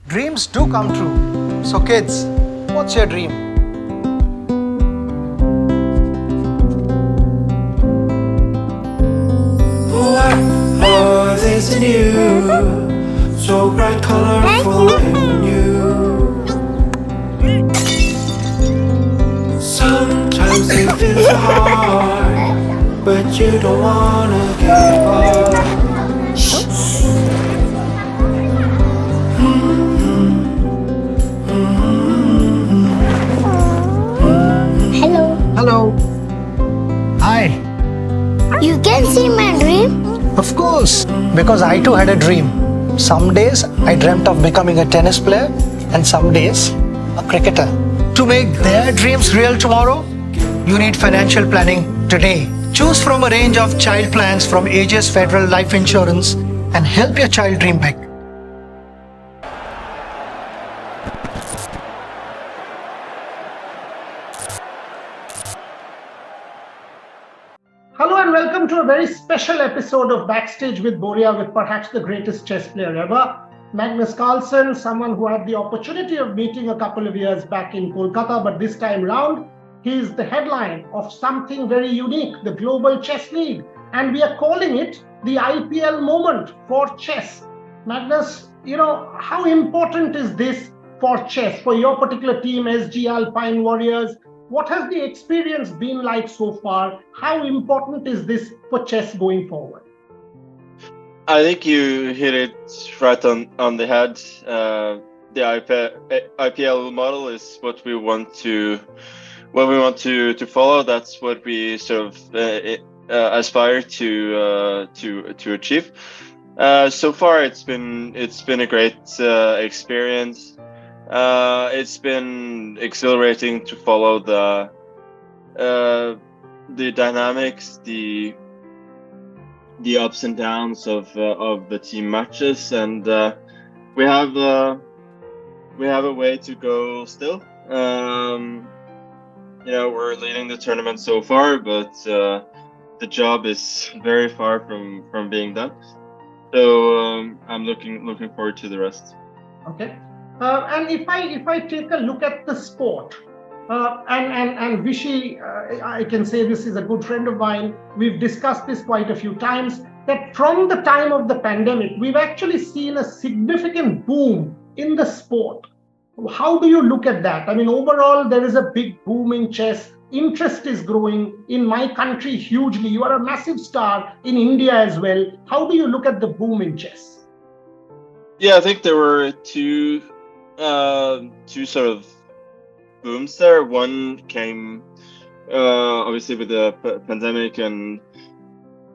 Dreams do come true. So kids, what's your dream? What more is in you? So bright, colorful and new. Sometimes it feels so hard, but you don't wanna give up. Hello. Hello. Hi. You can see my dream? Of course, because I too had a dream. Some days I dreamt of becoming a tennis player, and some days a cricketer. To make their dreams real tomorrow, you need financial planning today. Choose from a range of child plans from Aegis Federal Life Insurance and help your child dream big. Hello and welcome to a very special episode of Backstage with Boria with perhaps the greatest chess player ever, Magnus Carlsen, someone who had the opportunity of meeting a couple of years back in Kolkata, but this time round, he is the headline of something very unique, the Global Chess League, and we are calling it the IPL moment for chess. Magnus, how important is this for chess, for your particular team, SG Alpine Warriors? What has the experience been like so far? How important is this for chess going forward? I think you hit it right on the head. The IPL model is what we want to follow. That's what we sort of aspire to achieve. So far, it's been a great experience. It's been exhilarating to follow the dynamics, the ups and downs of the team matches, and we have a way to go still. We're leading the tournament so far, but the job is very far from being done. So I'm looking forward to the rest. Okay. And if I take a look at the sport, and Vishy, I can say this is a good friend of mine. We've discussed this quite a few times, that from the time of the pandemic, we've actually seen a significant boom in the sport. How do you look at that? I mean, overall, there is a big boom in chess. Interest is growing in my country hugely. You are a massive star in India as well. How do you look at the boom in chess? Yeah, I think there were two sort of booms there. One came obviously with the pandemic, and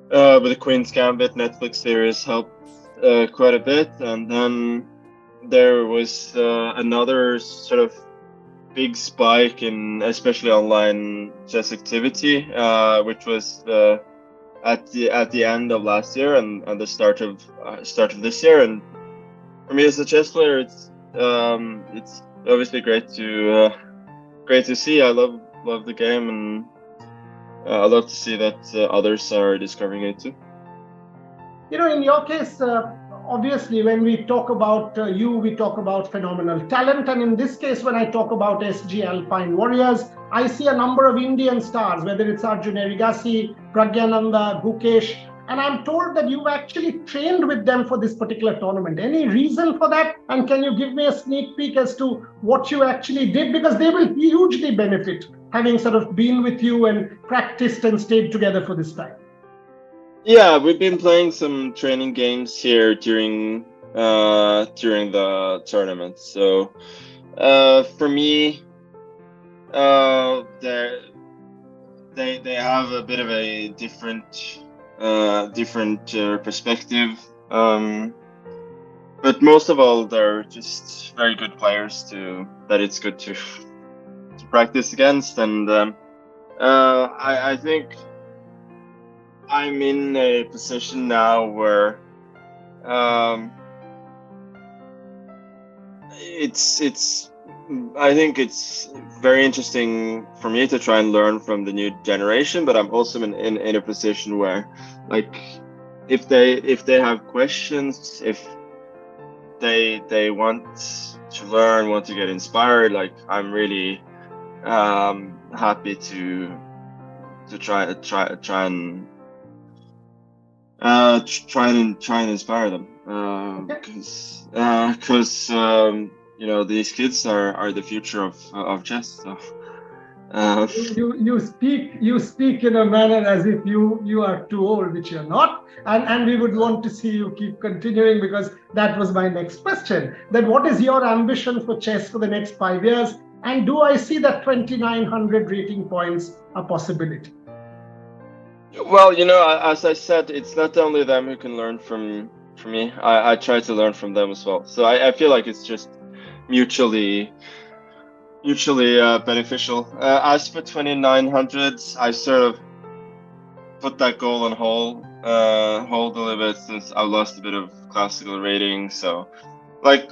with the Queen's Gambit Netflix series helped quite a bit, and then there was another sort of big spike in especially online chess activity, which was at the end of last year and the start of this year. And for me as a chess player, it's obviously great to see. I love the game, and I love to see that others are discovering it too. In your case, obviously, when we talk about you, we talk about phenomenal talent. And in this case, when I talk about SG Alpine Warriors, I see a number of Indian stars, whether it's Arjun Erigasi, Pragyananda, Gukesh. And I'm told that you've actually trained with them for this particular tournament. Any reason for that? And can you give me a sneak peek as to what you actually did? Because they will hugely benefit having sort of been with you and practiced and stayed together for this time. Yeah, we've been playing some training games here during the tournament. So for me, they have a bit of a different perspective, but most of all, they're just very good players that it's good to practice against. And I think I'm in a position now where I think it's very interesting for me to try and learn from the new generation, but I'm also in a position where, like, if they have questions, if they want to learn, want to get inspired, like I'm really happy to try and try and inspire them, because you know, these kids are the future of chess. So You speak in a manner as if you are too old, which you're not, and we would want to see you keep continuing, because that was my next question. Then what is your ambition for chess for the next 5 years? And do I see that 2,900 rating points a possibility? well, you know, as I said, it's not only them who can learn from me. I try to learn from them as well. So I feel like it's just mutually beneficial. As for 2,900, I sort of put that goal on hold a little bit, since I lost a bit of classical rating. So, like,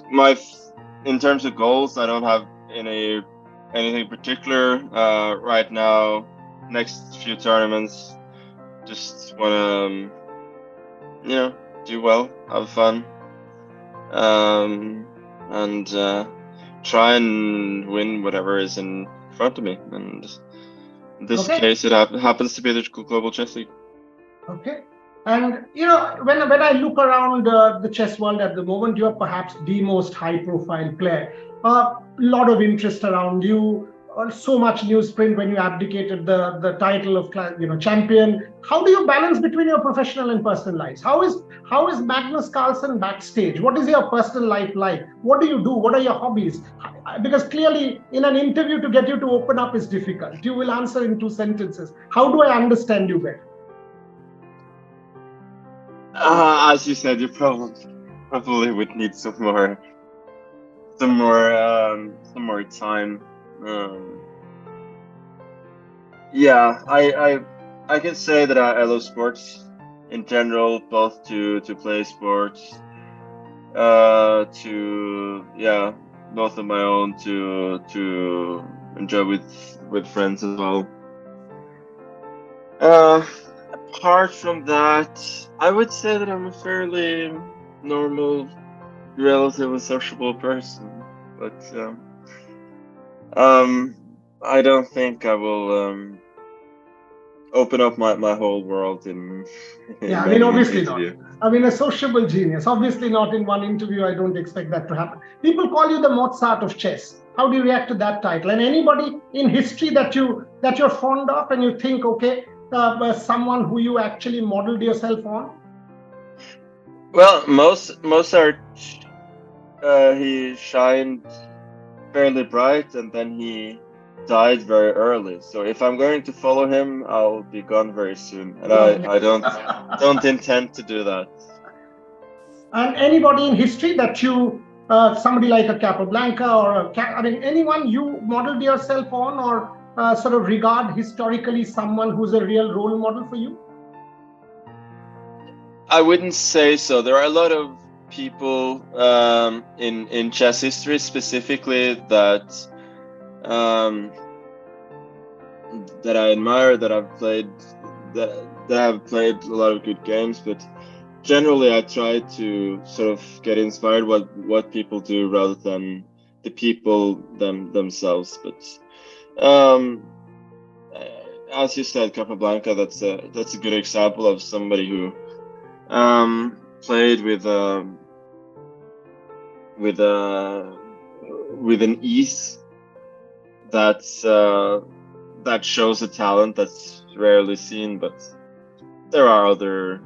in terms of goals, I don't have anything particular right now. Next few tournaments, just wanna you know, do well, have fun, and try and win whatever is in front of me. And in this case, it happens to be the Global Chess League. Okay. And you know, when I look around the chess world at the moment, you are perhaps the most high-profile player. A lot of interest around you. So much newsprint when you abdicated the title of champion. How do you balance between your professional and personal lives? How is Magnus Carlsen backstage? What is your personal life like? What do you do? What are your hobbies? Because clearly, in an interview, to get you to open up is difficult. You will answer in 2 sentences. How do I understand you better? As you said, you probably would need some more time. Yeah, I can say that I love sports in general, both to play sports, to both of my own, to enjoy with friends as well. Apart from that, I would say that I'm a fairly normal, relatively sociable person, but I don't think I will open up my whole world in I mean, obviously interview. not. I mean, a sociable genius. Obviously not in one interview. I don't expect that to happen. People call you the Mozart of chess. How do you react to that title? And anybody in history that you're fond of, and you think, okay, someone who you actually modeled yourself on? Well, Mozart, he shined fairly bright, and then he died very early. So if I'm going to follow him, I'll be gone very soon, and I don't intend to do that. And anybody in history that you, somebody like a Capablanca or anyone you modeled yourself on, or sort of regard historically someone who's a real role model for you? I wouldn't say so. There are a lot of people in chess history specifically that I admire, that I've played, that have played a lot of good games, but generally I try to sort of get inspired what people do rather than the people themselves. But as you said, Capablanca, that's a good example of somebody who played with an ease that shows a talent that's rarely seen. But there are other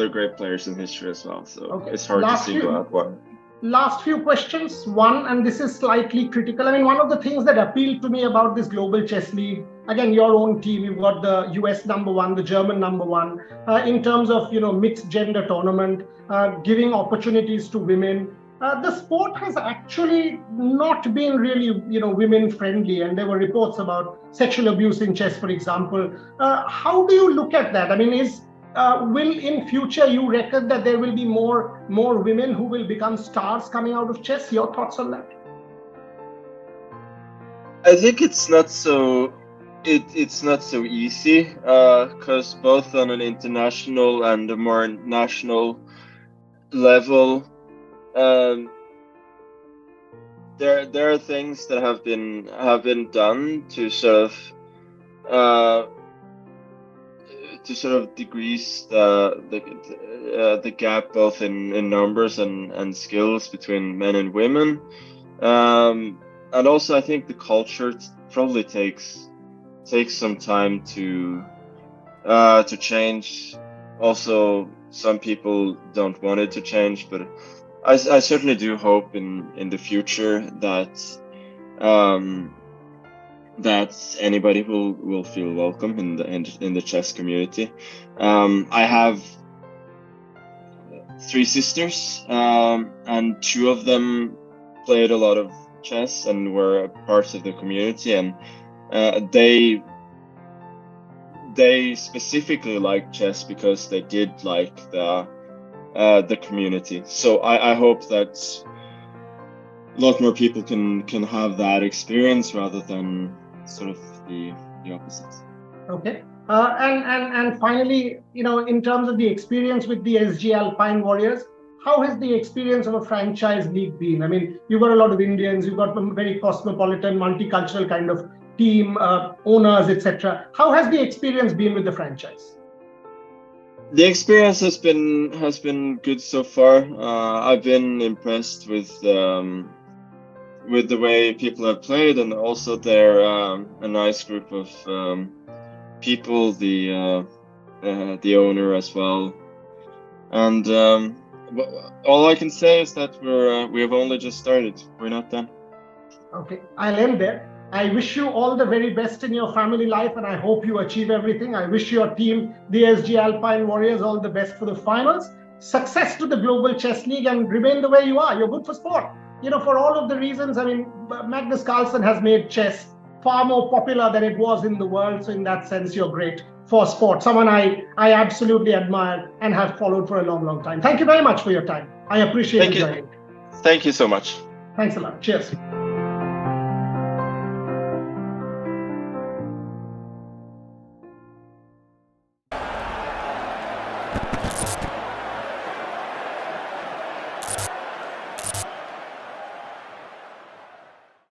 great players in history as well, so it's hard to single out one. Last few questions. One, and this is slightly critical. I mean, one of the things that appealed to me about this Global Chess League, again, your own team, you've got the US #1, the German #1, in terms of, mixed gender tournament, giving opportunities to women. The sport has actually not been really, women friendly, and there were reports about sexual abuse in chess, for example. How do you look at that? I mean, will in future you reckon that there will be more women who will become stars coming out of chess? Your thoughts on that? I think it's not so easy, because both on an international and a more national level, there are things that have been done to sort of decrease the gap both in numbers and skills between men and women, and also I think the culture probably takes some time to change. Also, some people don't want it to change, but I certainly do hope in the future that that anybody will feel welcome in the chess community. I have 3 sisters, and 2 of them played a lot of chess and were parts of the community, and they specifically liked chess because they did like the community. So I hope that a lot more people can have that experience rather than sort of the opposite. Okay. And finally, in terms of the experience with the SG Alpine Warriors, how has the experience of a franchise league been? I mean, you've got a lot of Indians, you've got a very cosmopolitan, multicultural kind of team, owners, etc. How has the experience been with the franchise? The experience has been good so far. I've been impressed with the way people have played, and also they're a nice group of people. The owner as well, and all I can say is that we have only just started. We're not done. Okay, I'll end there. I wish you all the very best in your family life, and I hope you achieve everything. I wish your team, the SG Alpine Warriors, all the best for the finals. Success to the Global Chess League, and remain the way you are. You're good for sport. For all of the reasons, I mean, Magnus Carlsen has made chess far more popular than it was in the world. So in that sense, you're great for sport. Someone I absolutely admire and have followed for a long, long time. Thank you very much for your time. I appreciate you joining. Thank you so much. Thanks a lot. Cheers.